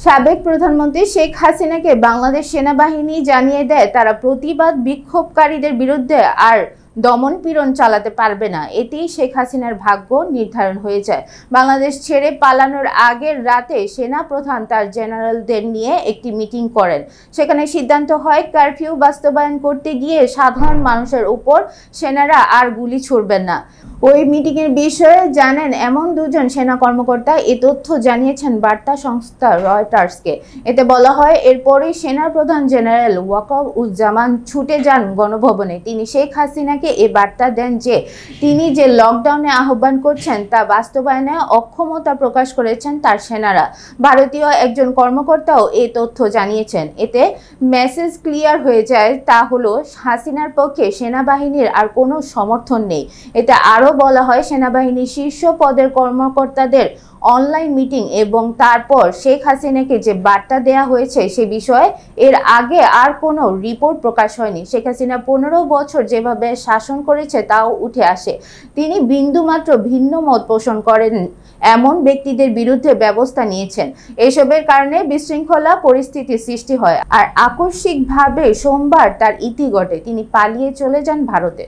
সাবেক প্রধানমন্ত্রী শেখ হাসিনাকে বাংলাদেশ সেনাবাহিনী জানিয়ে দেয় তারা প্রতিবাদ বিক্ষোভকারীদের বিরুদ্ধে আর দমন-পীড়ন চালাতে পারবে না। এতেই শেখ হাসিনার ভাগ্য নির্ধারণ হয়ে যায়। বাংলাদেশ ছেড়ে পালানোর আগের রাতে সেনা প্রধান তার জেনারেলদের নিয়ে একটি মিটিং করেন। সেখানে সিদ্ধান্ত হয় কারফিউ বাস্তবায়ন করতে গিয়ে সাধারণ মানুষের উপর সেনারা আর গুলি ছুড়বেন না। ওই মিটিংয়ের বিষয়ে জানেন এমন দুজন সেনা কর্মকর্তা এ তথ্য জানিয়েছেন বার্তা সংস্থা রয়টার্সকে। এতে বলা হয়, এরপরই সেনা প্রধান জেনারেল ওয়াকারুজ্জামান ছুটে যান গণভবনে। তিনি শেখ হাসিনাকে এ বার্তা দেন যে তিনি যে লকডাউনে আহ্বান করছেন তা বাস্তবায়নে অক্ষমতা প্রকাশ করেছেন তার সেনারা। ভারতীয় একজন কর্মকর্তাও এ তথ্য জানিয়েছেন। এতে মেসেজ ক্লিয়ার হয়ে যায়, তা হলো হাসিনার পক্ষে সেনাবাহিনীর আর কোনো সমর্থন নেই। এতে আরও বলা হয়, সেনাবাহিনীর শীর্ষ পদের কর্মকর্তাদের অনলাইন মিটিং এবং তারপর শেখ হাসিনাকে যে বার্তা দেয়া হয়েছে সে বিষয়ে এর আগে আর কোনো রিপোর্ট প্রকাশ হয়নি। শেখ হাসিনা 15 বছর যেভাবে শাসন করেছে তাও উঠে আসে। তিনি বিন্দুমাত্র ভিন্ন মত পোষণ করেন এমন ব্যক্তিদের বিরুদ্ধে ব্যবস্থা নিয়েছেন। এসবের কারণে বিশৃঙ্খলা পরিস্থিতির সৃষ্টি হয় আর আকস্মিকভাবে সোমবার তার ইতি ঘটে। তিনি পালিয়ে চলে যান ভারতে।